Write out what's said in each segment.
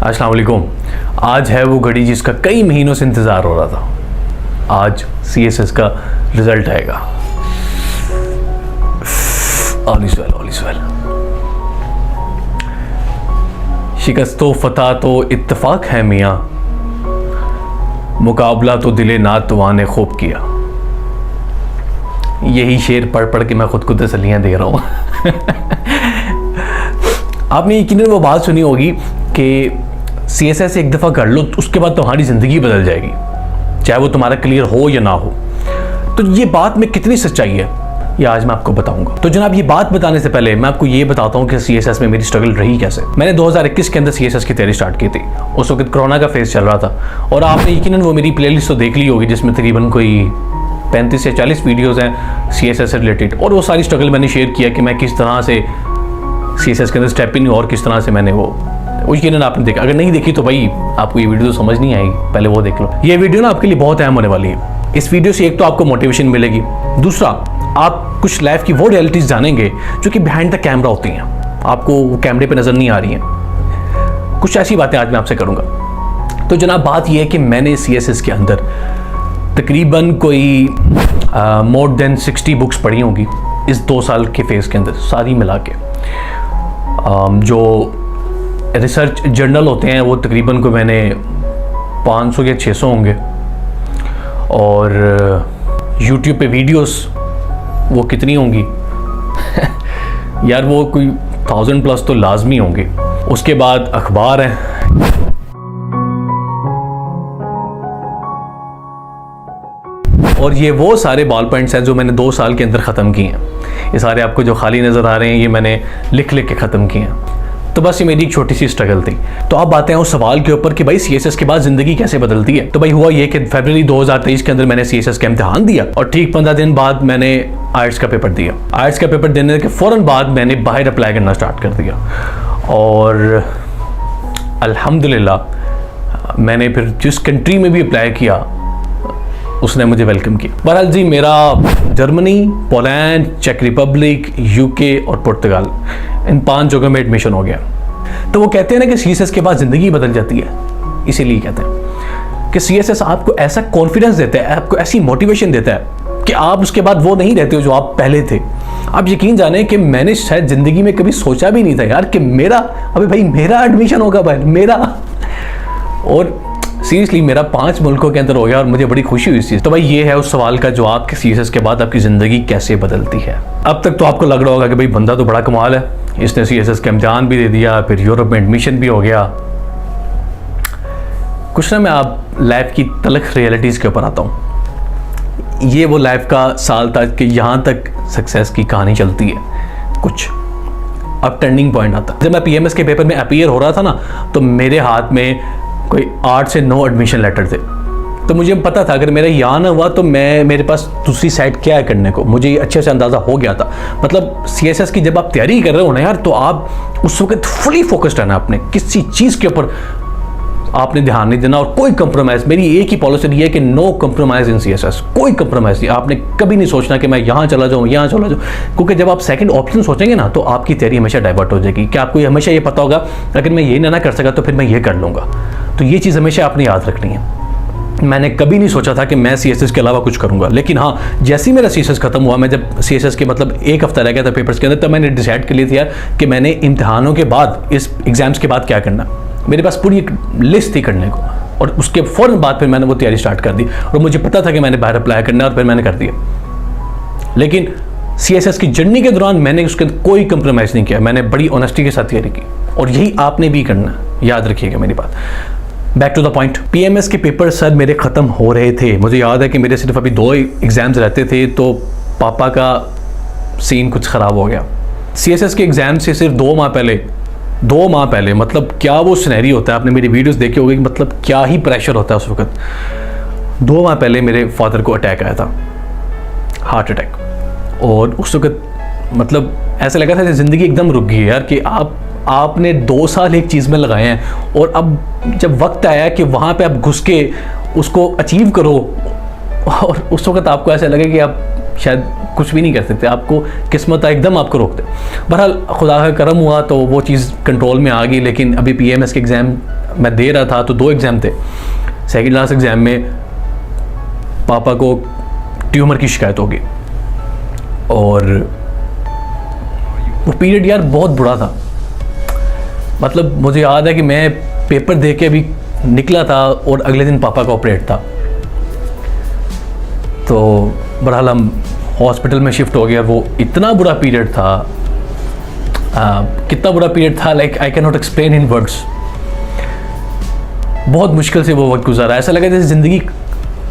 अस्सलाम वालेकुम। आज है वो घड़ी जिसका कई महीनों से इंतज़ार हो रहा था। आज CSS का रिज़ल्ट आएगा। All is well, all is well. शिकस्त तो फतह तो इत्तफाक है मियाँ, मुकाबला तो दिले नातवां ने खूब किया। यही शेर पढ़ पढ़ के मैं खुद को तसल्लियाँ दे रहा हूँ। आपने यकीनन वो बात सुनी होगी कि CSS एक दफ़ा कर लो तो उसके बाद तुम्हारी ज़िंदगी बदल जाएगी, चाहे वो तुम्हारा क्लियर हो या ना हो। तो ये बात में कितनी सच्चाई है ये आज मैं आपको बताऊंगा। तो जनाब, ये बात बताने से पहले मैं आपको ये बताता हूँ कि CSS में मेरी स्ट्रगल रही कैसे। मैंने 2021 के अंदर CSS की तैयारी स्टार्ट की थी। उस वक्त कोरोना का फेज चल रहा था और आपने यकीनन वो मेरी प्लेलिस्ट तो देख ली होगी जिसमें तकरीबन कोई 35 से 40 वीडियोज़ हैं CSS से रिलेटेड, और वो सारी स्ट्रगल मैंने शेयर किया कि मैं किस तरह से CSS के अंदर स्टेप इन और किस तरह से मैंने वो यकीनन आपने देखा। अगर नहीं देखी तो भाई आपको ये वीडियो तो समझ नहीं आएगी, पहले वो देख लो। ये वीडियो ना आपके लिए बहुत अहम होने वाली है। इस वीडियो से एक तो आपको मोटिवेशन मिलेगी, दूसरा आप कुछ लाइफ की वो रियलिटीज़ जानेंगे जो कि बिहाइंड द कैमरा होती हैं, आपको कैमरे पे नज़र नहीं आ रही हैं। कुछ ऐसी बातें आज मैं आपसे करूँगा। तो जनाब, बात यह है कि मैंने CSS के अंदर तकरीबन कोई मोर देन 60 बुक्स पढ़ी होंगी इस 2 साल के फेज़ के अंदर, सारी मिला के। जो रिसर्च जर्नल होते हैं वो तकरीबन को मैंने 500 या 600 होंगे, और YouTube पे वीडियोस वो कितनी होंगी यार, वो कोई 1000 प्लस तो लाजमी होंगे। उसके बाद अखबार हैं, और ये वो सारे बॉल पॉइंट्स हैं जो मैंने 2 साल के अंदर ख़त्म किए हैं। ये सारे आपको जो खाली नज़र आ रहे हैं ये मैंने लिख लिख के ख़त्म किए हैं। तो बस ये मेरी एक छोटी सी स्ट्रगल थी। तो आप बातें हैं उस सवाल के ऊपर कि भाई CSS के बाद ज़िंदगी कैसे बदलती है। तो भाई हुआ ये कि फरवरी 2023 के अंदर मैंने CSS का इम्तिहान दिया और ठीक 15 दिन बाद मैंने IELTS का पेपर दिया। IELTS का पेपर देने के फ़ौरन बाद मैंने बाहर अप्लाई करना स्टार्ट कर दिया, और अल्हम्दुलिल्लाह मैंने फिर जिस कंट्री में भी अप्लाई किया उसने मुझे वेलकम किया। बहरहाल जी, मेरा जर्मनी, पोलैंड, चेक रिपब्लिक, UK और पुर्तगाल, इन 5 जगह में एडमिशन हो गया। तो वो कहते हैं ना कि CSS के बाद ज़िंदगी बदल जाती है, इसीलिए कहते हैं कि CSS आपको ऐसा कॉन्फिडेंस देता है, आपको ऐसी मोटिवेशन देता है कि आप उसके बाद वो नहीं रहते हो जो आप पहले थे। आप यकीन जाने कि मैंने शायद ज़िंदगी में कभी सोचा भी नहीं था यार कि मेरा एडमिशन होगा भाई, मेरा। और सीरियसली मेरा 5 मुल्कों के अंदर हो गया और मुझे बड़ी खुशी हुई इस चीज़। तो भाई ये है उस सवाल का जवाब कि CSS के बाद आपकी ज़िंदगी कैसे बदलती है। अब तक तो आपको लग रहा होगा कि भाई बंदा तो बड़ा कमाल है, इसने CSS का इम्तिहान भी दे दिया, फिर यूरोप में एडमिशन भी हो गया। कुछ ना, मैं आप लाइफ की तलख रियलिटीज़ के ऊपर आता हूँ। ये वो लाइफ का साल था कि यहाँ तक सक्सेस की कहानी चलती है। कुछ अब टर्निंग पॉइंट आता। जब मैं PMS के पेपर में अपीयर हो रहा था ना, तो मेरे हाथ में कोई 8 से 9 एडमिशन लेटर थे। तो मुझे पता था अगर मेरा यहाँ ना हुआ तो मेरे पास दूसरी साइड क्या है करने को, मुझे अच्छे से अंदाज़ा हो गया था। मतलब CSS की जब आप तैयारी कर रहे हो ना यार, तो आप उस वक्त फुली फोकस्ड रहना, आपने किसी चीज़ के ऊपर आपने ध्यान नहीं देना और कोई कंप्रोमाइज़। मेरी एक ही पॉलिसी ये है कि नो कंप्रोमाइज़ इन CSS, कोई कंप्रोमाइज़ नहीं। आपने कभी नहीं सोचना कि मैं यहाँ चला जाऊँ, यहाँ चला जाऊँ, क्योंकि जब आप सेकंड ऑप्शन सोचेंगे ना तो आपकी तैयारी हमेशा डाइवर्ट हो जाएगी। कि आपको हमेशा ये पता होगा अगर मैं ये ना कर सका तो फिर मैं ये कर लूँगा। तो ये चीज़ हमेशा आपने याद रखनी है। मैंने कभी नहीं सोचा था कि मैं CSS के अलावा कुछ करूँगा, लेकिन हाँ, जैसे ही मेरा CSS ख़त्म हुआ, मैं जब CSS के मतलब 1 हफ्ता रह गया था पेपर्स के अंदर, तब मैंने डिसाइड कर लिया था यार कि मैंने इम्तिहानों के बाद, इस एग्ज़ाम्स के बाद क्या करना। मेरे पास पूरी एक लिस्ट थी करने को, और उसके फ़ौरन बाद फिर मैंने वो तैयारी स्टार्ट कर दी। और मुझे पता था कि मैंने बाहर अप्लाई करना है और फिर मैंने कर दिया। लेकिन CSS की जर्नी के दौरान मैंने उसके कोई कंप्रोमाइज़ नहीं किया। मैंने बड़ी ऑनेस्टी के साथ तैयारी की, और यही आपने भी करना, याद रखिएगा मेरी बात। Back to the point, PMS के पेपर सर मेरे ख़त्म हो रहे थे। मुझे याद है कि मेरे सिर्फ अभी 2 एग्ज़ाम्स रहते थे, तो पापा का सीन कुछ ख़राब हो गया। CSS के एग्ज़ाम से सिर्फ 2 माह पहले, मतलब क्या वो सिनेरियो होता है, आपने मेरी वीडियोस देखे होंगे, मतलब क्या ही प्रेशर होता है उस वक्त। 2 माह पहले मेरे फादर को अटैक आया था, हार्ट अटैक। और उस वक्त मतलब ऐसा लगा था ज़िंदगी एकदम रुक गई है यार, कि आपने 2 साल एक चीज़ में लगाए हैं, और अब जब वक्त आया कि वहाँ पे आप घुस के उसको अचीव करो, और उस वक्त आपको ऐसा लगे कि आप शायद कुछ भी नहीं कर सकते, आपको किस्मत एकदम आपको रोकते। बहरहाल खुदा का करम हुआ तो वो चीज़ कंट्रोल में आ गई। लेकिन अभी PMS के एग्ज़ाम मैं दे रहा था तो 2 एग्ज़ाम थे। सेकंड लास्ट एग्ज़ाम में पापा को ट्यूमर की शिकायत होगी और वो पीरियड यार बहुत बुरा था। मतलब मुझे याद है कि मैं पेपर दे के अभी निकला था और अगले दिन पापा का ऑपरेट था। तो बहरहाल हम हॉस्पिटल में शिफ्ट हो गया। वो इतना बुरा पीरियड था, कितना बुरा पीरियड था, like I can not explain in words. बहुत मुश्किल से वो वक्त गुजारा। ऐसा लगा जैसे ज़िंदगी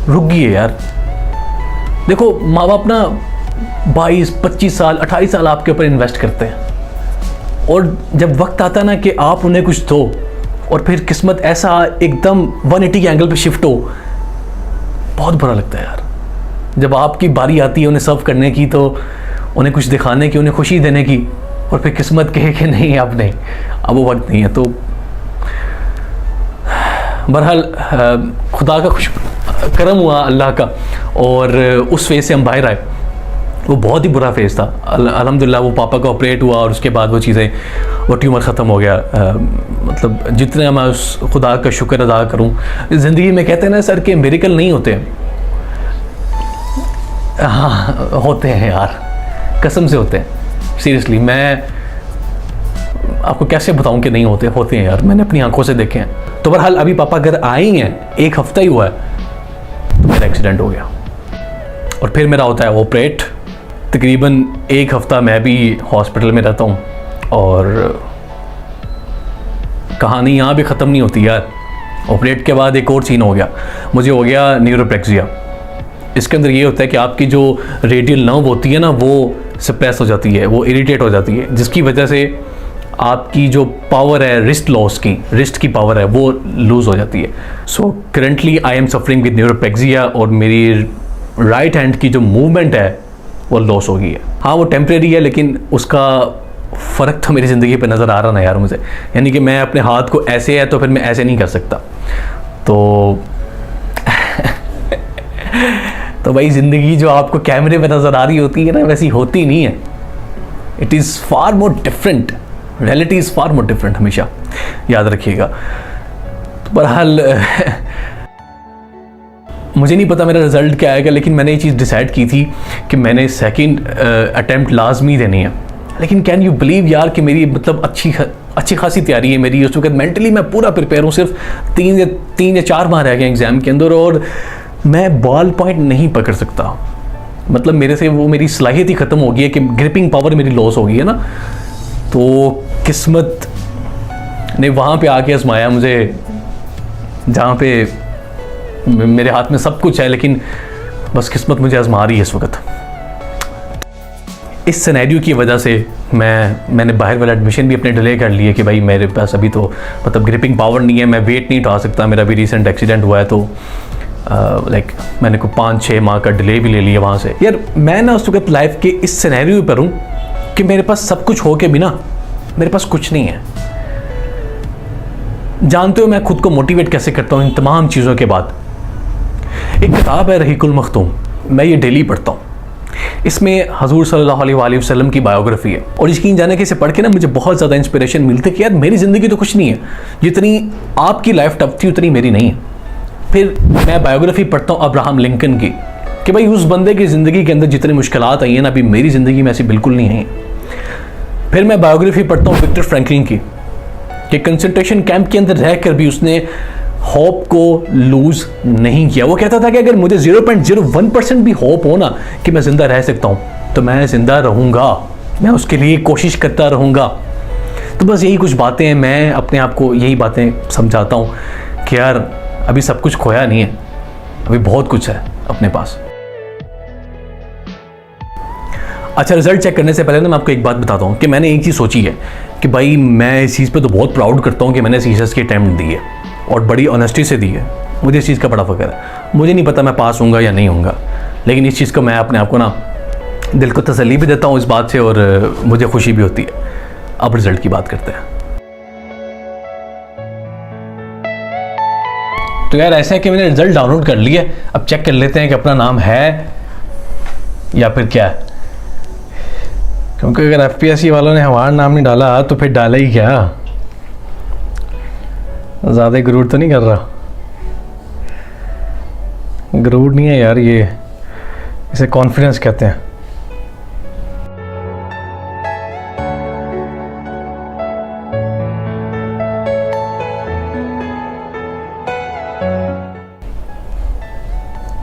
रुक गई है यार। देखो माँ बाप ना 22, 25 साल, 28 साल आपके ऊपर इन्वेस्ट करते हैं और जब वक्त आता ना कि आप उन्हें कुछ दो और फिर किस्मत ऐसा एकदम 180 के एंगल पे शिफ्ट हो, बहुत बुरा लगता है यार। जब आपकी बारी आती है उन्हें सर्व करने की, तो उन्हें कुछ दिखाने की, उन्हें खुशी देने की, और फिर किस्मत कहे कि नहीं अब नहीं, अब वो वक्त नहीं है। तो बहरहाल खुदा का खुश करम हुआ, अल्लाह का, और उस फेज़ से हम बाहर आए। वो बहुत ही बुरा फेज़ था। अल्हम्दुलिल्लाह वो पापा का ऑपरेट हुआ और उसके बाद वो चीज़ें, वो ट्यूमर ख़त्म हो गया। मतलब जितने मैं उस खुदा का शुक्र अदा करूं, ज़िंदगी में कहते हैं ना सर कि मिरेकल नहीं होते। हाँ होते हैं यार, कसम से होते हैं। सीरियसली मैं आपको कैसे बताऊं कि नहीं होते, होते हैं यार, मैंने अपनी आंखों से देखे हैं। तो बहरहाल अभी पापा घर आए ही हैं, 1 हफ्ता ही हुआ है, तो मेरा एक्सीडेंट हो गया और फिर मेरा होता है ऑपरेट। तकरीबन 1 हफ्ता मैं भी हॉस्पिटल में रहता हूँ और कहानी यहाँ भी ख़त्म नहीं होती यार। ऑपरेट के बाद एक और सीन हो गया, मुझे हो गया न्यूरोप्लेक्सिया। इसके अंदर ये होता है कि आपकी जो रेडियल नर्व होती है ना, वो सप्रेस हो जाती है, वो इरिटेट हो जाती है, जिसकी वजह से आपकी जो पावर है रिस्ट की पावर है वो लूज़ हो जाती है। So currently I am suffering with neuroplexia और मेरी राइट हैंड की जो मूवमेंट है वो लॉस हो गई है। हाँ वो टेम्परेरी है, लेकिन उसका फ़र्क तो मेरी ज़िंदगी पे नज़र आ रहा ना यार मुझे। यानी कि मैं अपने हाथ को ऐसे है तो फिर मैं ऐसे नहीं कर सकता। तो भाई ज़िंदगी जो आपको कैमरे पे नज़र आ रही होती है ना, वैसी होती नहीं है। It is far more different, reality is far more different, हमेशा याद रखिएगा। तो बहरहाल मुझे नहीं पता मेरा रिज़ल्ट क्या आएगा, लेकिन मैंने ये चीज़ डिसाइड की थी कि मैंने सेकंड अटैम्प्ट लाजमी देनी है। लेकिन कैन यू बिलीव यार कि मेरी मतलब अच्छी खासी तैयारी है मेरी। उस वक्त मेंटली मैं पूरा प्रिपेयर हूँ। सिर्फ 3 या 4 माह रह गए एग्ज़ाम के अंदर और मैं बॉल पॉइंट नहीं पकड़ सकता। मतलब मेरे से वो मेरी सलाहियत ही ख़त्म हो गई है कि ग्रिपिंग पावर मेरी लॉस हो गई है ना। तो किस्मत ने वहाँ पे आके आजमाया मुझे, जहाँ पे मेरे हाथ में सब कुछ है, लेकिन बस किस्मत मुझे आजमा रही है इस वक्त। इस सिनेरियो की वजह से मैंने बाहर वाला एडमिशन भी अपने डिले कर लिए कि भाई मेरे पास अभी तो मतलब ग्रिपिंग पावर नहीं है, मैं वेट नहीं उठा सकता। मेरा भी रिसेंट एक्सीडेंट हुआ है, तो लाइक मैंने को 5-6 माह का डिले भी ले लिया वहाँ से। यार मैं ना उस वक्त लाइफ के इस सिनेरियो पर हूँ कि मेरे पास सब कुछ हो के भी ना मेरे पास कुछ नहीं है। जानते हो मैं खुद को मोटिवेट कैसे करता हूँ इन तमाम चीज़ों के बाद? एक किताब है रहीकुल मखतूम, मैं ये डेली पढ़ता हूँ। इसमें हजूर सल्लल्लाहु अलैहि वसल्लम की बायोग्राफी है और यकीन जाने कि इसे पढ़ के ना मुझे बहुत ज़्यादा इंस्पिरेशन मिलती है कि यार मेरी ज़िंदगी तो कुछ नहीं है, जितनी आपकी लाइफ टफ थी उतनी मेरी नहीं है। फिर मैं बायोग्राफी पढ़ता हूँ अब्राहम लिंकन की कि भाई उस बंदे की ज़िंदगी के अंदर जितनी मुश्किलात आई हैं ना, अभी मेरी ज़िंदगी में ऐसी बिल्कुल नहीं है। फिर मैं बायोग्राफी पढ़ता हूँ विक्टर फ्रैंकलिन की कि कंसंट्रेशन कैंप के अंदर रहकर भी उसने होप को लूज़ नहीं किया। वो कहता था कि अगर मुझे 0.01% भी होप हो ना कि मैं ज़िंदा रह सकता हूँ तो मैं ज़िंदा रहूँगा, मैं उसके लिए कोशिश करता रहूँगा। तो बस यही कुछ बातें हैं, मैं अपने आप को यही बातें समझाता हूँ कि यार अभी सब कुछ खोया नहीं है, अभी बहुत कुछ है अपने पास। अच्छा, रिजल्ट चेक करने से पहले ना मैं आपको एक बात बताता हूँ कि मैंने एक चीज़ सोची है कि भाई मैं इस चीज़ पे तो बहुत प्राउड करता हूँ कि मैंने सीएसएस की अटैम्प्ट दी है और बड़ी ऑनेस्टी से दी है। मुझे इस चीज़ का बड़ा फ़ख्र है। मुझे नहीं पता मैं पास होऊंगा या नहीं होऊंगा, लेकिन इस चीज़ को मैं अपने आप को ना दिल को तसल्ली भी देता हूँ इस बात से और मुझे खुशी भी होती है। अब रिज़ल्ट की बात करते हैं। तो यार ऐसा है कि मैंने रिज़ल्ट डाउनलोड कर लिया, अब चेक कर लेते हैं कि अपना नाम है या फिर क्या है, क्योंकि अगर एफपीएससी वालों ने हमारा नाम नहीं डाला तो फिर डाला ही क्या। ज़्यादा गरूर तो नहीं कर रहा? गरूर नहीं है यार, ये इसे कॉन्फिडेंस कहते हैं।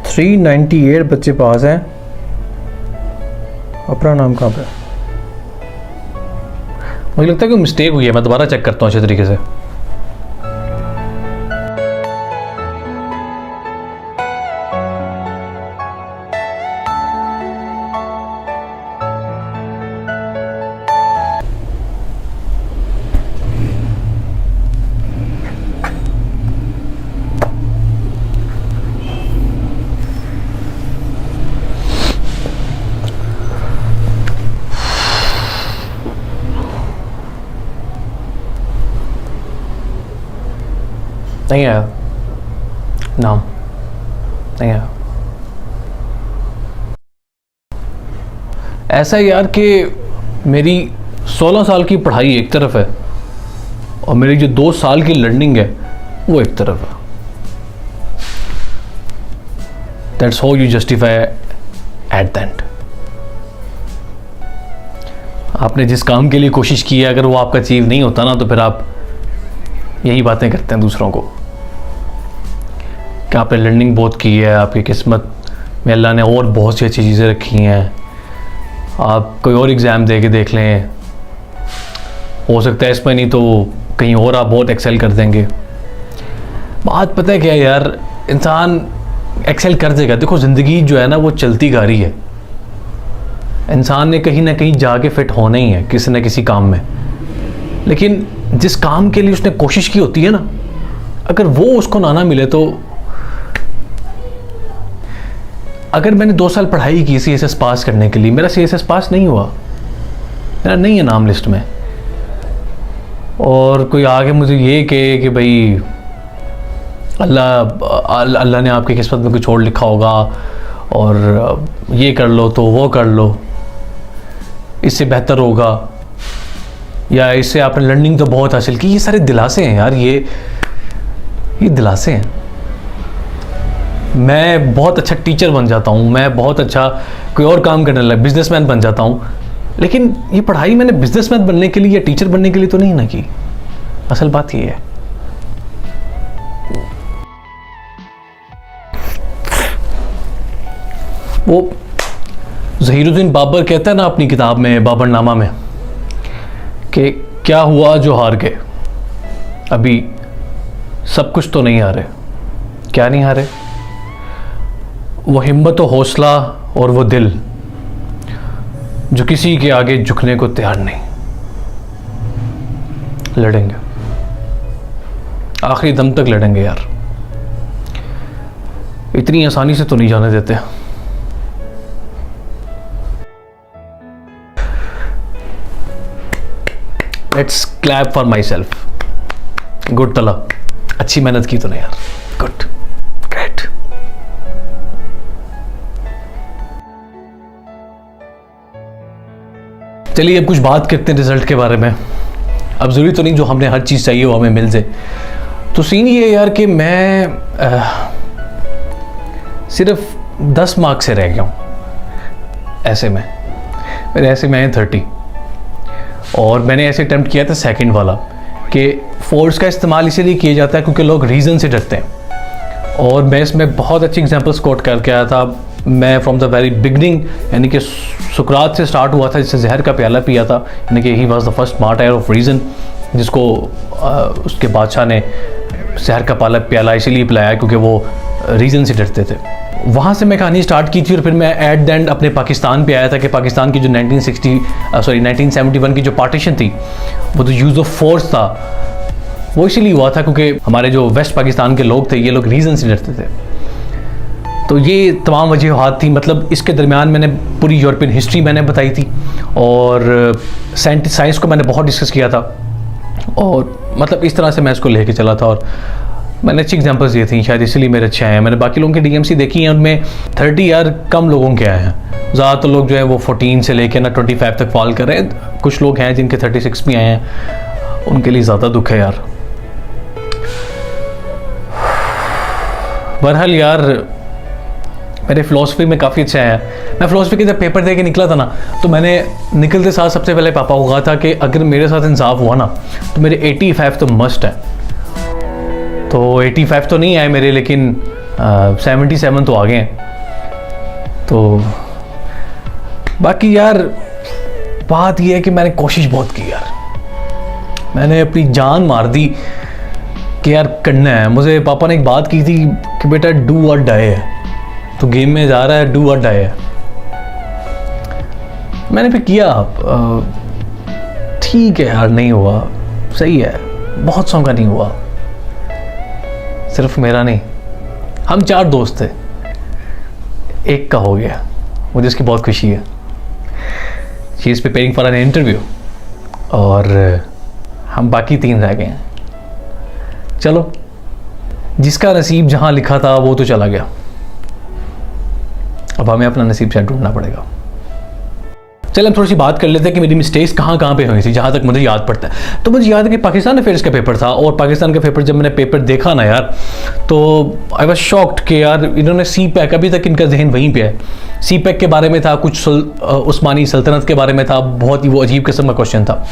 थ्री 98 बच्चे पास हैं। अपना नाम कहाँ पे? मुझे लगता है कि मिस्टेक हुई है, मैं दोबारा चेक करता हूँ अच्छे तरीके से। नहीं आया नाम, नहीं आया। ऐसा है यार कि मेरी 16 साल की पढ़ाई एक तरफ है और मेरी जो 2 साल की लर्निंग है वो एक तरफ है। That's how you justify at the end. आपने जिस काम के लिए कोशिश की है, अगर वो आपका अचीव नहीं होता ना, तो फिर आप यही बातें करते हैं दूसरों को कि आपने लर्निंग बहुत की है, आपकी किस्मत में अल्लाह ने और बहुत सी अच्छी चीज़ें रखी हैं, आप कोई और एग्ज़ाम दे के देख लें, हो सकता है इसमें नहीं तो कहीं और आप बहुत एक्सेल कर देंगे। बात पता है क्या है यार, इंसान एक्सेल कर देगा। देखो ज़िंदगी जो है ना वो चलती गाड़ी है, इंसान ने कहीं ना कहीं जाके फिट होना ही है किसी न किसी काम में। लेकिन जिस काम के लिए उसने कोशिश की होती है ना, अगर वो उसको ना मिले तो, अगर मैंने 2 साल पढ़ाई की CSS पास करने के लिए, मेरा CSS पास नहीं हुआ, मेरा नहीं है नाम लिस्ट में, और कोई आगे मुझे ये कहे कि भाई अल्लाह ने आपकी किस्मत में कुछ और लिखा होगा और ये कर लो तो वो कर लो, इससे बेहतर होगा, या इससे आपने लर्निंग तो बहुत हासिल की, ये सारे दिलासे हैं यार, ये दिलासे हैं। मैं बहुत अच्छा टीचर बन जाता हूँ, मैं बहुत अच्छा कोई और काम करने लगा, बिजनेसमैन बन जाता हूँ, लेकिन ये पढ़ाई मैंने बिजनेसमैन बनने के लिए या टीचर बनने के लिए तो नहीं ना की। असल बात ये है। वो ज़हीरुद्दीन बाबर कहता है ना अपनी किताब में, बाबरनामा में, कि क्या हुआ जो हार गए, अभी सब कुछ तो नहीं हारे। क्या नहीं हारे? वो हिम्मत और हौसला और वो दिल जो किसी के आगे झुकने को तैयार नहीं। लड़ेंगे, आखिरी दम तक लड़ेंगे यार, इतनी आसानी से तो नहीं जाने देते। Let's clap for my self. Good तला, अच्छी मेहनत की तो नहीं यार, गुड, ग्रेट। चलिए अब कुछ बात करते हैं रिजल्ट के बारे में। अब ज़रूरी तो नहीं जो हमने हर चीज़ चाहिए वो हमें मिल जाए। तो सीन ये है यार कि मैं सिर्फ 10 मार्क्स से रह गया हूँ ऐसे में। मेरे ऐसे में आए 30, और मैंने ऐसे अटैम्प्ट किया था सेकंड वाला, कि फोर्स का इस्तेमाल इसलिए किया जाता है क्योंकि लोग रीज़न से डरते हैं, और मैं इसमें बहुत अच्छी एग्जांपल्स कोट करके आया था। मैं फ्रॉम द वेरी बिगनिंग, यानी कि सुकरात से स्टार्ट हुआ था, जिससे जहर का प्याला पिया था, यानी कि he was the first martyr of reason, जिसको उसके बादशाह ने जहर का प्याला इसीलिए पिलाया क्योंकि वो रीज़न से डरते थे। वहाँ से मैं कहानी स्टार्ट की थी, और फिर मैं एट द एंड अपने पाकिस्तान पे आया था कि पाकिस्तान की जो 1971 की जो पार्टीशन थी, वो तो यूज़ ऑफ फोर्स था, वो इसीलिए हुआ था क्योंकि हमारे जो वेस्ट पाकिस्तान के लोग थे, ये लोग रीज़न से डरते थे। तो ये तमाम वजूहात थी। मतलब इसके दरमियान मैंने पूरी यूरोपियन हिस्ट्री मैंने बताई थी, और साइंस को मैंने बहुत डिस्कस किया था, और मतलब इस तरह से मैं इसको लेके चला था, और मैंने अच्छी एग्जांपल्स दिए थी, शायद इसलिए मेरे अच्छे आए हैं। मैंने बाकी लोगों के DMC देखी हैं, उनमें 30 यार कम लोगों के आए हैं। ज़्यादातर लोग जो है वो 14 से लेकर ना 25 तक फॉल कर रहे हैं। कुछ लोग हैं जिनके 36 भी आए हैं, उनके लिए ज़्यादा दुख है यार। बहरहाल यार मेरे फ़िलासफ़ी में काफ़ी अच्छा है। मैं फ़िलासफ़ी के जब पेपर दे के निकला था ना, तो मैंने निकलते साथ सबसे पहले पापा को कहा था कि अगर मेरे साथ इंसाफ हुआ ना तो मेरे 85 तो मस्ट है। तो 85 तो नहीं आए मेरे, लेकिन 77 तो आ गए हैं। तो बाकी यार बात यह है कि मैंने कोशिश बहुत की यार, मैंने अपनी जान मार दी कि यार करना है। मुझे पापा ने एक बात की थी कि बेटा डू और डाई है, तो गेम में जा रहा है डू और डाई है। मैंने फिर किया, ठीक है यार नहीं हुआ, सही है, बहुत सौ का नहीं हुआ, सिर्फ मेरा नहीं, हम 4 दोस्त थे, एक का हो गया, मुझे इसकी बहुत खुशी है। She is preparing for an interview और हम बाकी 3 रह गए हैं। चलो, जिसका नसीब जहाँ लिखा था वो तो चला गया, अब हमें अपना नसीब शायद ढूंढना पड़ेगा। चल हम थोड़ी सी बात कर लेते हैं कि मेरी मिस्टेक्स कहाँ कहाँ पे हुई थी, जहाँ तक मुझे याद पड़ता है। तो मुझे याद है कि पाकिस्तान अफेयर्स का पेपर था, और पाकिस्तान का पेपर जब मैंने पेपर देखा ना यार, तो आई वाज शॉक्ड कि यार इन्होंने सी पैक, अभी तक इनका जहन वहीं पे है। सी पैक के बारे में था कुछ, उस्मानी सल्तनत के बारे में था, बहुत ही वो अजीब किस्म का क्वेश्चन था।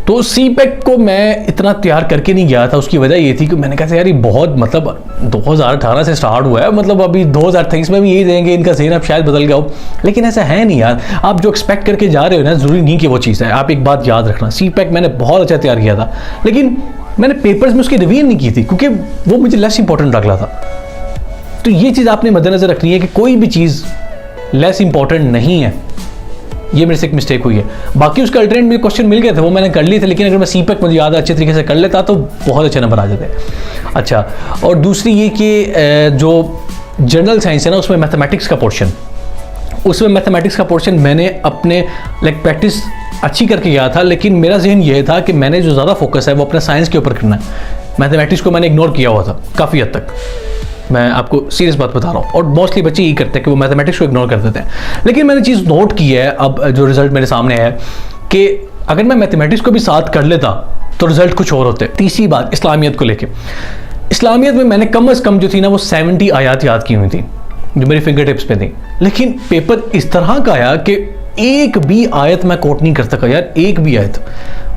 तो सी पैक को मैं इतना तैयार करके नहीं गया था, उसकी वजह ये थी कि मैंने कहा था यार ये बहुत, मतलब 2018 से स्टार्ट हुआ है, मतलब अभी 2023 में भी यही देंगे, इनका ज़हन अब शायद बदल गया हो। लेकिन ऐसा है नहीं यार, आप जो एक्सपेक्ट करके जा रहे हो ना, ज़रूरी नहीं कि वो चीज़ है। आप एक बात याद रखना, सी पैक मैंने बहुत अच्छा तैयार किया था, लेकिन मैंने पेपर्स में उसकी रिवीजन नहीं की थी क्योंकि वो मुझे लेस इंपॉर्टेंट लग रहा था। तो ये चीज़ आपने मद्देनजर रखनी है कि कोई भी चीज़ लेस इंपॉर्टेंट नहीं है। ये मेरे से एक मिस्टेक हुई है। बाकी उसका अल्टरनेट मुझे क्वेश्चन मिल गए थे, वो मैंने कर लिए थे, लेकिन अगर मैं सी पैक मुझे याद अच्छे तरीके से कर लेता तो बहुत अच्छे नंबर आ जाते। अच्छा, और दूसरी ये कि जो जनरल साइंस है ना, उसमें मैथमेटिक्स का पोर्शन मैंने अपने प्रैक्टिस अच्छी करके गया था, लेकिन मेरा जहन ये था कि मैंने जो ज़्यादा फोकस है वो अपने साइंस के ऊपर करना है। मैथमेटिक्स को मैंने इग्नोर किया हुआ था काफ़ी हद तक, मैं आपको सीरियस बात बता रहा हूँ, और मोस्टली बच्चे यही करते हैं कि वो मैथमेटिक्स को इग्नोर कर देते हैं। लेकिन मैंने चीज़ नोट की है, अब जो रिजल्ट मेरे सामने है, कि अगर मैं मैथमेटिक्स को भी साथ कर लेता तो रिजल्ट कुछ और होते। तीसरी बात, इस्लामियत को लेके, इस्लामियत में मैंने कम अज़ कम जो थी ना वो 70 आयात याद की हुई थी जो मेरी फिंगर टिप्स पे थी, लेकिन पेपर इस तरह का आया कि एक भी आयत मैं कोट नहीं कर सका यार, एक भी आयत।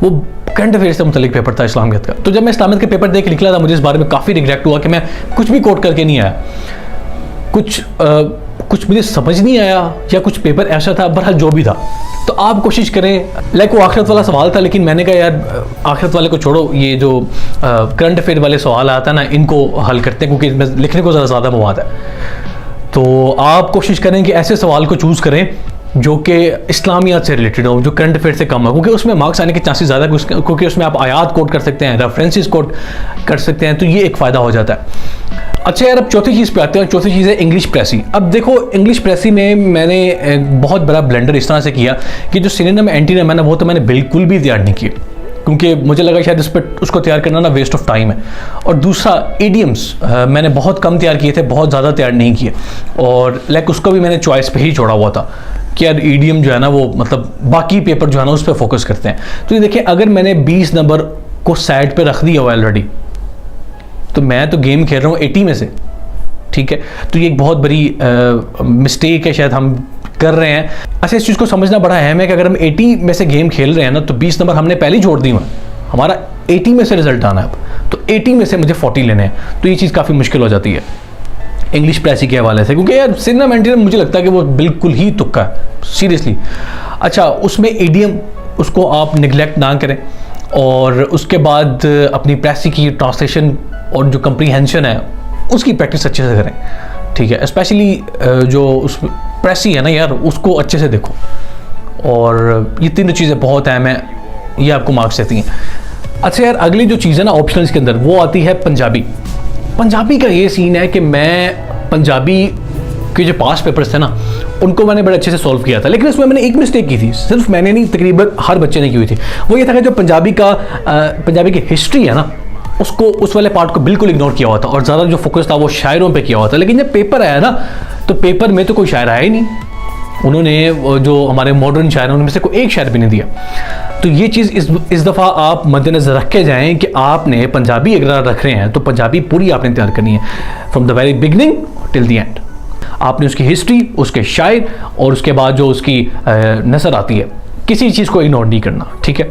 वो करंट अफेयर से मुतल्लिक पेपर था इस्लामियत का। तो जब मैं इस्लामियत के पेपर देख निकला था, मुझे इस बारे में काफ़ी रिग्रेट हुआ कि मैं कुछ भी कोट करके नहीं आया, कुछ मुझे समझ नहीं आया, या कुछ पेपर ऐसा था, बहरहाल जो भी था। तो आप कोशिश करें, वो आखिरत वाला सवाल था, लेकिन मैंने कहा यार आखिरत वाले को छोड़ो, ये जो करंट अफेयर वाले सवाल आता है ना, इनको हल करते हैं, क्योंकि इसमें लिखने को ज़्यादा मवाद है। तो आप कोशिश करें कि ऐसे सवाल को चूज़ करें जो कि इस्लामियात से रिलेटेड हो, जो करंट अफेयर से कम है, क्योंकि उसमें मार्क्स आने के चांसेस ज़्यादा है, क्योंकि उसमें आप आयात कोट कर सकते हैं, रेफरेंसेस कोट कर सकते हैं, तो ये एक फ़ायदा हो जाता है। अच्छा यार, अब चौथी चीज़ पे आते हैं। चौथी चीज़ है इंग्लिश प्रेसी। अब देखो, इंग्लिश प्रेसी में मैंने एक बहुत बड़ा ब्लेंडर इस तरह से किया कि जो सिनोनिम एंटीनिम है ना, वो तो मैंने बिल्कुल भी तैयार नहीं किए, क्योंकि मुझे लगा शायद उसको तैयार करना ना वेस्ट ऑफ टाइम है। और दूसरा, इडियम्स मैंने बहुत कम तैयार किए थे, बहुत ज़्यादा तैयार नहीं किए, और उसको भी मैंने चॉइस पे ही छोड़ा हुआ था कि यार ईडीएम जो है ना, वो मतलब बाकी पेपर जो है ना उस पर फोकस करते हैं। तो ये देखिए, अगर मैंने 20 नंबर को साइड पे रख दिया हुआ ऑलरेडी, तो मैं तो गेम खेल रहा हूँ 80 में से, ठीक है। तो ये एक बहुत बड़ी मिस्टेक है शायद हम कर रहे हैं। अच्छा, इस चीज़ को समझना बड़ा अहम है कि अगर हम 80 में से गेम खेल रहे हैं ना, तो 20 नंबर हमने पहले ही छोड़ दी हुआ, हमारा 80 में से रिजल्ट आना है अब, तो 80 में से मुझे 40 लेने हैं। तो ये चीज़ काफ़ी मुश्किल हो जाती है इंग्लिश प्रेसी के हवाले से, क्योंकि यार सिनोनिम एंटीनिम मुझे लगता है कि वो बिल्कुल ही तुक्का है, सीरियसली। अच्छा, उसमें इडियम, उसको आप निगलेक्ट ना करें, और उसके बाद अपनी प्रेसी की ट्रांसलेशन और जो कंप्रीहेंशन है उसकी प्रैक्टिस अच्छे से करें, ठीक है। स्पेशली जो उस प्रेसी है ना यार, उसको अच्छे से देखो, और ये तीनों चीज़ें बहुत अहम हैं, ये आपको मार्क्स देती हैं। अच्छा यार, अगली जो चीज़ है ना ऑप्शनल्स के अंदर, वो आती है पंजाबी। पंजाबी का ये सीन है कि मैं पंजाबी के जो पास पेपर्स थे ना, उनको मैंने बड़े अच्छे से सॉल्व किया था, लेकिन उसमें मैंने एक मिस्टेक की थी, सिर्फ मैंने नहीं, तकरीबन हर बच्चे ने की हुई थी। वो ये था कि जो पंजाबी की हिस्ट्री है ना, उसको, उस वाले पार्ट को बिल्कुल इग्नोर किया हुआ था, और ज़्यादा जो फोकस था वो शायरों पे किया हुआ था। लेकिन जब पेपर आया ना, तो पेपर में तो कोई शायर आया ही नहीं, उन्होंने जो हमारे मॉडर्न शायर हैं उनमें से कोई एक शायर भी नहीं दिया। तो ये चीज़ इस दफ़ा आप मद्देनज़र रख के जाएँ कि आपने पंजाबी अगर रख रहे हैं तो पंजाबी पूरी आपने तैयार करनी है from the very beginning till the end. आपने उसकी हिस्ट्री, उसके शायर और उसके बाद जो उसकी नसर आती है, किसी चीज़ को इग्नोर नहीं करना, ठीक है।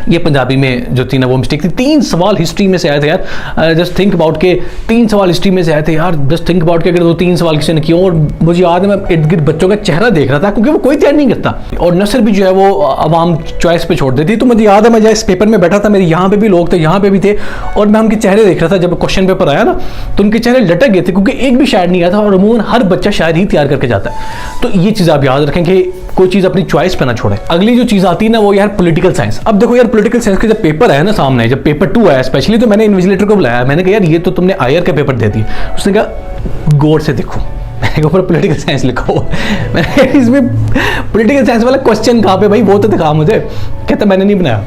ये पंजाबी में जो थी ना वो मिस्टेक थी। 3 सवाल हिस्ट्री में से आए थे यार, जस्ट थिंक अबाउट के 3 सवाल हिस्ट्री में से आए थे यार, जस्ट थिंक अबाउट के अगर वो 3 सवाल किसी ने किए। और मुझे याद है मैं इर्द गिर्द बच्चों का चेहरा देख रहा था क्योंकि वो कोई तैयार नहीं करता, और नसर भी जो है वो आवाम चॉइस पे छोड़ देती। तो मुझे याद है मैं जब इस पेपर में बैठा था, मेरे यहाँ पे भी लोग थे, यहाँ पे भी थे, और मैं उनके चेहरे देख रहा था। जब क्वेश्चन पेपर आया ना तो उनके चेहरे लटक गए थे क्योंकि एक भी शायर नहीं आया था, और अमूमन हर बच्चा शायर ही तैयार करके जाता है। तो ये चीज़ आप याद रखें कि कोई चीज़ अपनी चॉइस पे ना छोड़े। अगली जो चीज़ आती है ना वो यार पॉलिटिकल साइंस। अब देखो यार पॉलिटिकल साइंस के जब पेपर है ना सामने, जब पेपर 2 आया स्पेशली, तो मैंने इन्विजिलेटर को बुलाया, मैंने कहा यार ये तो तुमने आयर का पेपर दे दिया। उसने कहा गौर से देखो, मैंने ऊपर पॉलिटिकल साइंस लिखा हुआ, मैंने इसमें पॉलिटिकल साइंस वाला क्वेश्चन कहाँ पे भाई, वो तो दिखा मुझे। कहता मैंने नहीं बनाया।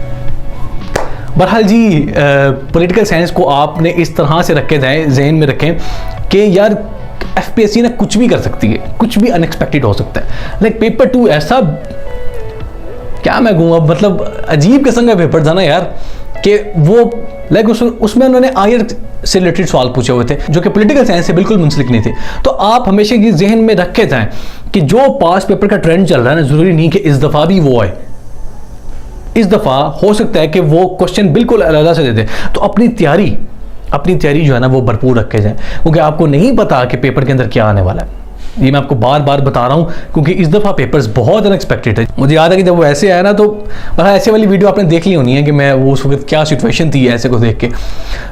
बहरहाल जी पॉलिटिकल साइंस को आपने इस तरह से रखे जाए, जहन में रखें कि यार एफपीएससी ना कुछ भी कर सकती है, कुछ भी अनएक्सपेक्टेड हो सकता है। लाइक पेपर 2 ऐसा, क्या मैं कहूँ अब, मतलब अजीब किस्म का पेपर था ना यार, कि वो लाइक उसमें उन्होंने आयर से रिलेटेड सवाल पूछे हुए थे जो कि पॉलिटिकल साइंस से बिल्कुल मुंसलिक नहीं थे। तो आप हमेशा ये जहन में रखे जाएं कि जो पास पेपर का ट्रेंड चल रहा है ना, जरूरी नहीं कि इस दफ़ा भी वो आए। इस दफ़ा हो सकता है कि वो क्वेश्चन बिल्कुल अलग से दे दे। तो अपनी तैयारी जो है ना वो भरपूर रखे जाए, क्योंकि आपको नहीं पता कि पेपर के अंदर क्या आने वाला है। ये मैं आपको बार बार बता रहा हूँ क्योंकि इस दफ़ा पेपर्स बहुत अनएक्सपेक्टेड है। मुझे याद है कि जब वो ऐसे आया ना तो ऐसे वाली वीडियो आपने देख ली होनी है कि मैं वो उस वक्त क्या सिचुएशन थी ऐसे को देख के।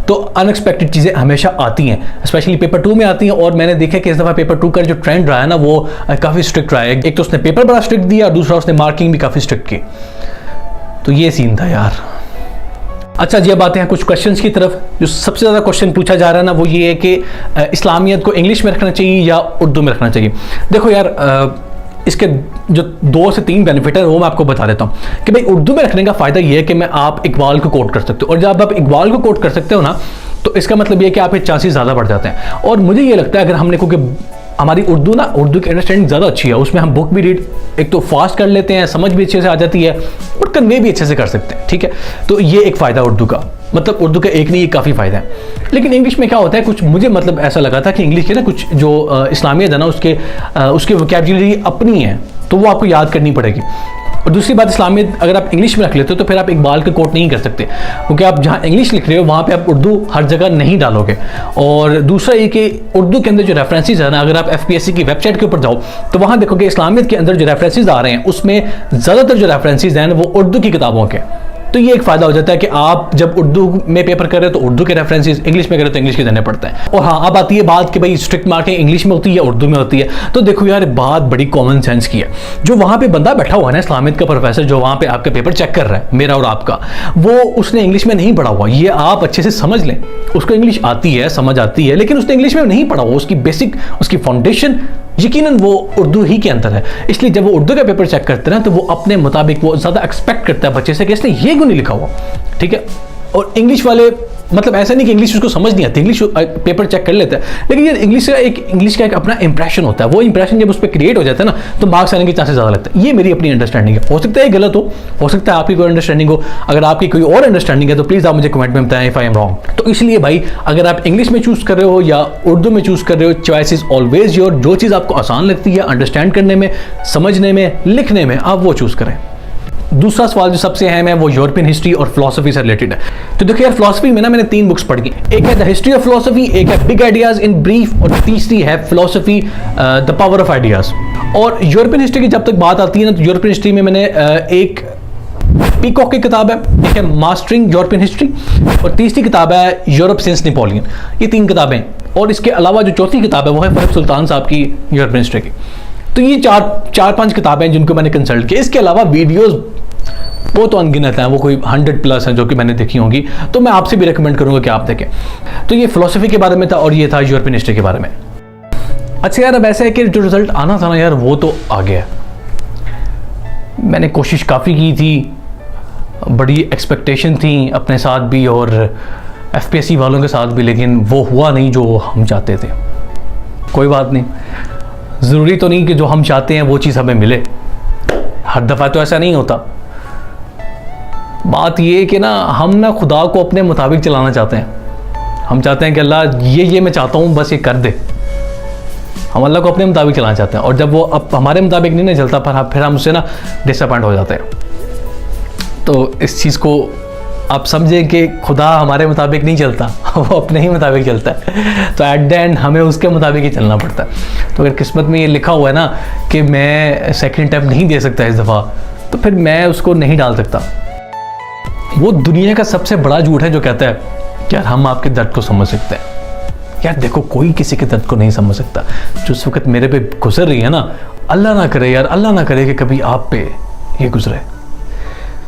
तो अनएक्सपेक्टेड चीज़ें हमेशा आती हैं, स्पेशली पेपर 2 में आती हैं। और मैंने देखा कि इस दफ़ा पेपर 2 का जो ट्रेंड रहा है ना वो काफ़ी स्ट्रिक्ट रहा है। एक तो उसने पेपर बड़ा स्ट्रिक्ट दिया और दूसरा उसने मार्किंग भी काफ़ी स्ट्रिक्ट की। तो ये सीन था यार। अच्छा जी, अब आते हैं कुछ क्वेश्चंस की तरफ। जो सबसे ज़्यादा क्वेश्चन पूछा जा रहा है ना वो ये है कि इस्लामियत को इंग्लिश में रखना चाहिए या उर्दू में रखना चाहिए। देखो यार इसके जो 2 से 3 बेनिफिट है वो मैं आपको बता देता हूँ कि भाई उर्दू में रखने का फ़ायदा ये है कि मैं आप इकबाल को कोट कर सकते हो, और जब आप इकबाल को कोट कर सकते हो ना तो इसका मतलब ये है कि आपके चांसेस ज़्यादा बढ़ जाते हैं। और मुझे ये लगता है अगर हमने, क्योंकि हमारी उर्दू की अंडरस्टैंडिंग ज़्यादा अच्छी है, उसमें हम बुक भी रीड एक तो फास्ट कर लेते हैं, समझ भी अच्छे से आ जाती है और कन्वे भी अच्छे से कर सकते हैं, ठीक है। तो ये एक फ़ायदा उर्दू का, मतलब उर्दू का एक नहीं, ये काफ़ी फ़ायदा है। लेकिन इंग्लिश में क्या होता है, कुछ मुझे मतलब ऐसा लगा था कि इंग्लिश के ना कुछ जो इस्लामियत है ना उसके वोकैबुलरी अपनी है, तो वो आपको याद करनी पड़ेगी। और दूसरी बात, इस्लामियत अगर आप इंग्लिश में रख लेते हो तो फिर आप इकबाल का कोट नहीं कर सकते, क्योंकि आप जहाँ इंग्लिश लिख रहे हो वहाँ पे आप उर्दू हर जगह नहीं डालोगे। और दूसरा ये कि उर्दू के अंदर जो रेफरेंसेस है ना, अगर आप एफपीएससी की वेबसाइट के ऊपर जाओ तो वहाँ देखोगे इस्लामियत के अंदर जो रेफरेंसेस आ रहे हैं उसमें ज़्यादातर जो रेफरेंसेस हैं वो उर्दू की किताबों के। तो ये एक फ़ायदा हो जाता है कि आप जब उर्दू में पेपर कर रहे हो तो उर्दू के रेफरेंसेस, इंग्लिश में करें तो इंग्लिश के देने पड़ते हैं। और हाँ, अब आती है बात कि भाई स्ट्रिक्ट मार्किंग इंग्लिश में होती है या उर्दू में होती है। तो देखो यार बात बड़ी कॉमन सेंस की है। जो वहाँ पे बंदा बैठा हुआ है ना, इस्लामियत का प्रोफेसर जो वहाँ पे आपका पेपर चेक कर रहा है, मेरा और आपका, वो उसने इंग्लिश में नहीं पढ़ा हुआ, ये आप अच्छे से समझ लें। उसको इंग्लिश आती है, समझ आती है, लेकिन उसने इंग्लिश में नहीं पढ़ा हुआ। उसकी बेसिक, उसकी फाउंडेशन यकीनन वो उर्दू ही के अंदर है। इसलिए जब वो उर्दू का पेपर चेक करते हैं तो वो अपने मुताबिक वो ज़्यादा एक्सपेक्ट करता है बच्चे से कि इसने ये क्यों नहीं लिखा हुआ, ठीक है। और इंग्लिश वाले मतलब ऐसा नहीं कि इंग्लिश उसको समझ नहीं आती, इंग्लिश पेपर चेक कर लेता है, लेकिन ये इंग्लिश का एक अपना इंप्रेशन होता है। वो इंप्रेशन जब उस पर क्रिएट हो जाता है ना तो मार्क्स आने के चांसेस ज़्यादा लगता है। ये मेरी अपनी अंडरस्टैंडिंग है, हो सकता है गलत हो सकता है आपकी कोई अंडरस्टैंडिंग हो। अगर आपकी कोई और अंडरस्टैंडिंग है तो प्लीज़ आप मुझे कमेंट में बताएं इफ आई एम रॉन्ग। तो इसलिए भाई अगर आप इंग्लिश में चूज़ कर रहे हो या उर्दू में चूज़ कर रहे हो, चॉइस इज ऑलवेज योर। जो चीज़ आपको आसान लगती है अंडरस्टैंड करने में, समझने में, लिखने में, आप वो चूज़ करें। दूसरा सवाल जो सबसे अहम है वो यूरोपियन हिस्ट्री और फिलॉसफी से रिलेटेड है। तो देखिए यार फिलॉसफी में ना मैंने 3 बुक्स पढ़ी, एक है द हिस्ट्री ऑफ फिलॉसफी, एक है बिग आइडियाज इन ब्रीफ, और तीसरी है philosophy the power of ideas. और यूरोपियन हिस्ट्री की जब तक बात आती है ना तो यूरोपियन हिस्ट्री में मैंने एक पीकॉक की किताब है, एक है मास्टरिंग यूरोपियन हिस्ट्री, और तीसरी किताब है यूरोप सिंस नेपोलियन। ये 3 किताबें, और इसके अलावा जो चौथी किताब है वो है फरहत सुल्तान साहब की यूरोपियन हिस्ट्री की। तो ये 4-5 किताबें जिनको मैंने कंसल्ट किया। इसके अलावा वीडियोस वो तो अनगिनत हैं, वो कोई 100+ हैं जो कि मैंने देखी होंगी, तो मैं आपसे भी रिकमेंड करूंगा कि आप देखें। तो ये फिलॉसफी के बारे में था और ये था यूरोपियन हिस्ट्री के बारे में। अच्छा यार अब ऐसा है कि जो रिजल्ट आना था ना यार वो तो आ गया। मैंने कोशिश काफ़ी की थी, बड़ी एक्सपेक्टेशन थी अपने साथ भी और एफपीएससी वालों के साथ भी, लेकिन वो हुआ नहीं जो हम चाहते थे। कोई बात नहीं, ज़रूरी तो नहीं कि जो हम चाहते हैं वो चीज़ हमें मिले, हर दफ़ा तो ऐसा नहीं होता। बात ये कि ना हम ना खुदा को अपने मुताबिक चलाना चाहते हैं। हम चाहते हैं कि अल्लाह ये मैं चाहता हूँ, बस ये कर दे। हम अल्लाह को अपने मुताबिक चलाना चाहते हैं, और जब वो अब हमारे मुताबिक नहीं चलता फिर हम उससे ना डिसअपॉइंट हो जाते हैं। तो इस चीज़ को आप समझें कि खुदा हमारे मुताबिक नहीं चलता, वो अपने ही मुताबिक चलता है। तो एट द एंड हमें उसके मुताबिक ही चलना पड़ता है। तो अगर किस्मत में ये लिखा हुआ है ना कि मैं सेकंड अटेम्प्ट नहीं दे सकता इस दफ़ा, तो फिर मैं उसको नहीं डाल सकता। वो दुनिया का सबसे बड़ा झूठ है जो कहता है कि यार हम आपके दर्द को समझ सकते हैं। यार देखो, कोई किसी के दर्द को नहीं समझ सकता। जो उस वक्त मेरे पे गुजर रही है ना, अल्लाह ना करे यार, अल्लाह ना करे कि कभी आप पे ये गुजरे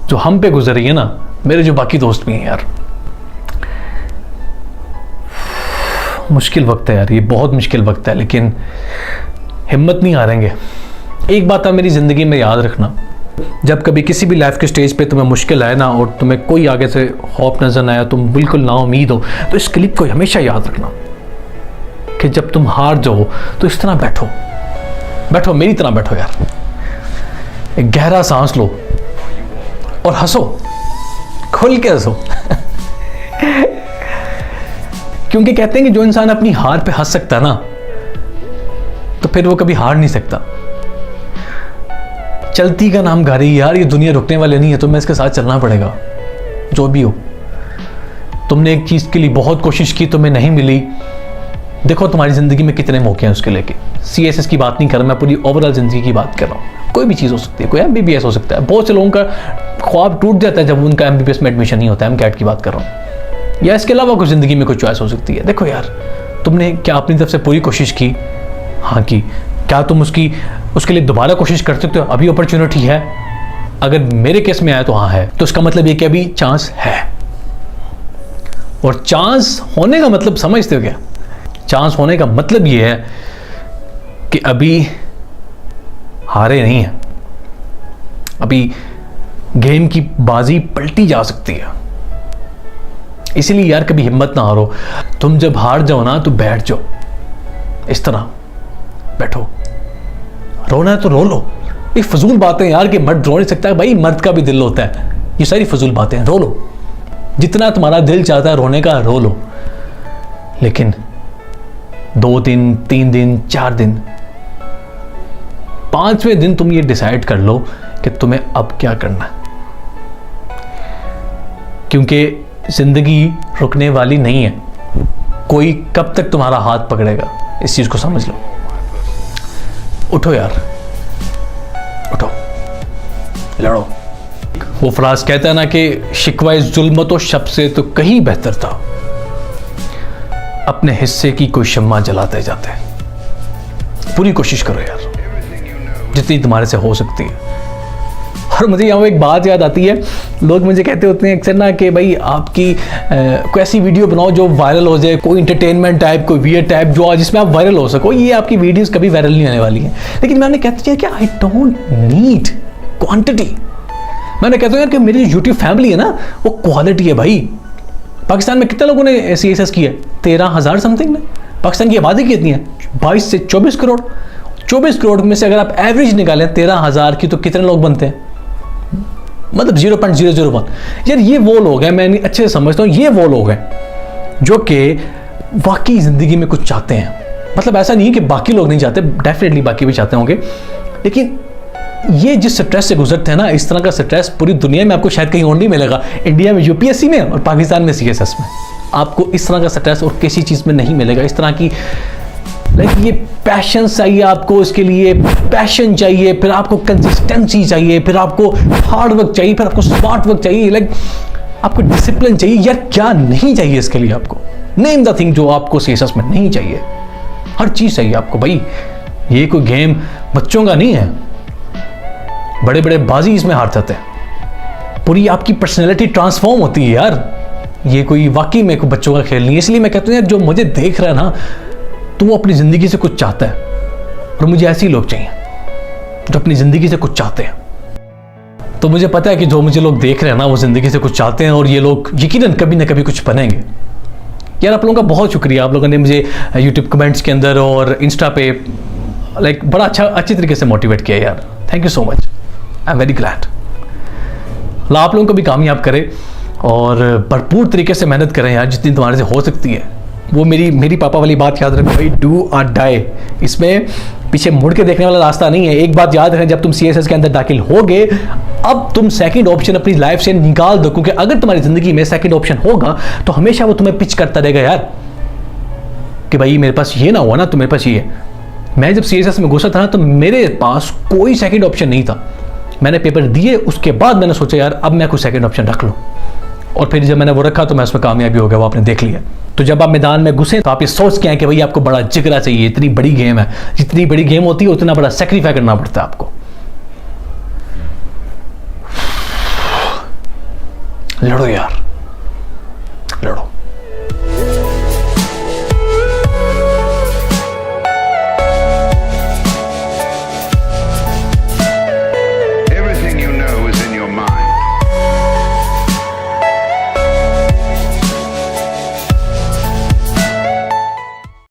जो हम पे गुजर रही है ना, मेरे जो बाकी दोस्त भी हैं। यार मुश्किल वक्त है यार, ये बहुत मुश्किल वक्त है, लेकिन हिम्मत नहीं हारेंगे। एक बात आप मेरी ज़िंदगी में याद रखना, जब कभी किसी भी लाइफ के स्टेज पे तुम्हें मुश्किल आए ना, और तुम्हें कोई आगे से खौफ नजर ना आया, तुम बिल्कुल नाउम्मीद हो, तो इस क्लिप को हमेशा याद रखना कि जब तुम हार जाओ तो इस तरह बैठो, मेरी तरह बैठो यार। एक गहरा सांस लो और हंसो, खुल के हंसो। क्योंकि कहते हैं कि जो इंसान अपनी हार पे हंस सकता है ना, तो फिर वो कभी हार नहीं सकता। चलती का नाम गाड़ी यार, ये दुनिया रुकने वाले नहीं है, तुम्हें इसके साथ चलना पड़ेगा जो भी हो। तुमने एक चीज़ के लिए बहुत कोशिश की, तुम्हें नहीं मिली, देखो तुम्हारी ज़िंदगी में कितने मौके हैं उसके लेके। CSS की बात नहीं कर रहा मैं, पूरी ओवरऑल ज़िंदगी की बात कर रहा हूँ। कोई भी चीज़ हो सकती है, कोई MBBS हो सकता है। बहुत से लोगों का ख्वाब टूट जाता है जब उनका MBBS में एडमिशन नहीं होता है, MCAT की बात कर रहा हूँ, या इसके अलावा कुछ ज़िंदगी में कोई चॉइस हो सकती है। देखो यार, तुमने क्या अपनी तरफ से पूरी कोशिश की? हाँ की। क्या तुम उसके लिए दोबारा कोशिश कर सकते हो? अभी अपॉर्चुनिटी है। अगर मेरे केस में आया तो हाँ है, तो इसका मतलब ये कि अभी चांस है। और चांस होने का मतलब समझते हो क्या? चांस होने का मतलब ये है कि अभी हारे नहीं है, अभी गेम की बाजी पलटी जा सकती है। इसीलिए यार कभी हिम्मत ना हारो। तुम जब हार जाओ ना तो बैठ जाओ, इस तरह बैठो। रोना है तो रो लो। ये फजूल बातें यार कि मर्द रो नहीं सकता है, भाई मर्द का भी दिल होता है। ये सारी फजूल बातें हैं। रो लो, जितना तुम्हारा दिल चाहता है रोने का रो लो, लेकिन 2 दिन, 3 दिन, 4 दिन, 5वें दिन तुम ये डिसाइड कर लो कि तुम्हें अब क्या करना है। क्योंकि जिंदगी रुकने वाली नहीं है। कोई कब तक तुम्हारा हाथ पकड़ेगा, इस चीज को समझ लो। उठो यार, उठो, लड़ो। वो फ्राज कहता है ना कि शिकवा जुल्म तो शब से तो कहीं बेहतर था, अपने हिस्से की कोई शम्मा जलाते जाते हैं। पूरी कोशिश करो यार, जितनी तुम्हारे से हो सकती है। और मुझे यहाँ एक बात याद आती है, लोग मुझे कहते होते हैं अक्सर ना कि भाई आपकी कोई ऐसी वीडियो बनाओ जो वायरल हो जाए, कोई इंटरटेनमेंट टाइप, कोई वियर टाइप, जो जिसमें आप वायरल हो सको। ये आपकी वीडियोस कभी वायरल नहीं होने वाली हैं। लेकिन मैंने कहता है कि आई डोंट नीड क्वांटिटी। मैंने कहता हूँ यार कि मेरी जो यूट्यूब फैमिली है ना, वो क्वालिटी है भाई। पाकिस्तान में कितने लोगों ने CSS किया है? 13,000 समथिंग ने। पाकिस्तान की आबादी कितनी है? 22 से 24 करोड़। 24 करोड़ में से अगर आप एवरेज निकालें 13,000 की, तो कितने लोग बनते हैं? मतलब 0.001। यार ये वो लोग हैं, मैं अच्छे से समझता हूँ, ये वो लोग हैं जो कि वाकई ज़िंदगी में कुछ चाहते हैं। मतलब ऐसा नहीं है कि बाकी लोग नहीं चाहते, डेफिनेटली बाकी भी चाहते होंगे, लेकिन ये जिस स्ट्रेस से गुजरते हैं ना, इस तरह का स्ट्रेस पूरी दुनिया में आपको शायद कहीं और नहीं मिलेगा। इंडिया में UPSC में और पाकिस्तान में CSS में आपको इस तरह का स्ट्रेस और किसी चीज़ में नहीं मिलेगा। इस तरह की ये पैशन चाहिए आपको, इसके लिए पैशन चाहिए, फिर आपको कंसिस्टेंसी चाहिए, फिर आपको हार्ड वर्क चाहिए, फिर आपको स्मार्ट वर्क चाहिए, आपको डिसिप्लिन चाहिए। यार क्या नहीं चाहिए इसके लिए? आपको नेम द थिंग जो आपको CSS में नहीं चाहिए। हर चीज़ चाहिए आपको भाई। ये कोई गेम बच्चों का नहीं है, बड़े बड़े बाजी इसमें हार जाते हैं। पूरी आपकी पर्सनैलिटी ट्रांसफॉर्म होती है यार। ये कोई वाकई में कोई बच्चों का खेल नहीं है। इसलिए मैं कहता हूँ यार, जो मुझे देख रहा है ना, तो वो अपनी ज़िंदगी से कुछ चाहता है, और मुझे ऐसे ही लोग चाहिए जो अपनी ज़िंदगी से कुछ चाहते हैं। तो मुझे पता है कि जो मुझे लोग देख रहे हैं ना, वो ज़िंदगी से कुछ चाहते हैं, और ये लोग यकीनन कभी ना कभी कुछ बनेंगे। यार आप लोगों का बहुत शुक्रिया। आप लोगों ने मुझे YouTube कमेंट्स के अंदर और इंस्टा पे लाइक बड़ा अच्छी तरीके से मोटिवेट किया यार, thank you so much, I am very glad. Allah आप लोगों को भी कामयाब करे और भरपूर तरीके से मेहनत करें यार, जितनी तुम्हारे से हो सकती है। वो मेरी पापा वाली बात याद रखो भाई, डू और डाई, इसमें पीछे मुड़ के देखने वाला रास्ता नहीं है। एक बात याद रखें, जब तुम CSS के अंदर दाखिल होगे, अब तुम सेकंड ऑप्शन अपनी लाइफ से निकाल दो, क्योंकि अगर तुम्हारी जिंदगी में सेकंड ऑप्शन होगा तो हमेशा वो तुम्हें पिच करता रहेगा यार कि भाई मेरे पास ये ना हुआ ना तो मेरे पास ये है। मैं जब CSS में घुसा था ना तो मेरे पास कोई सेकंड ऑप्शन नहीं था। मैंने पेपर दिए, उसके बाद मैंने सोचा यार अब मैं कुछ सेकंड ऑप्शन रख लूँ, और फिर जब मैंने वो रखा तो मैं उसमें कामयाबी हो गया, वो आपने देख लिया। तो जब आप मैदान में घुसे तो आप ये सोच के आए कि भाई आपको बड़ा जिगरा चाहिए, इतनी बड़ी गेम है, जितनी बड़ी गेम होती है उतना बड़ा सेक्रीफाई करना पड़ता है आपको। लड़ो यार, लड़ो।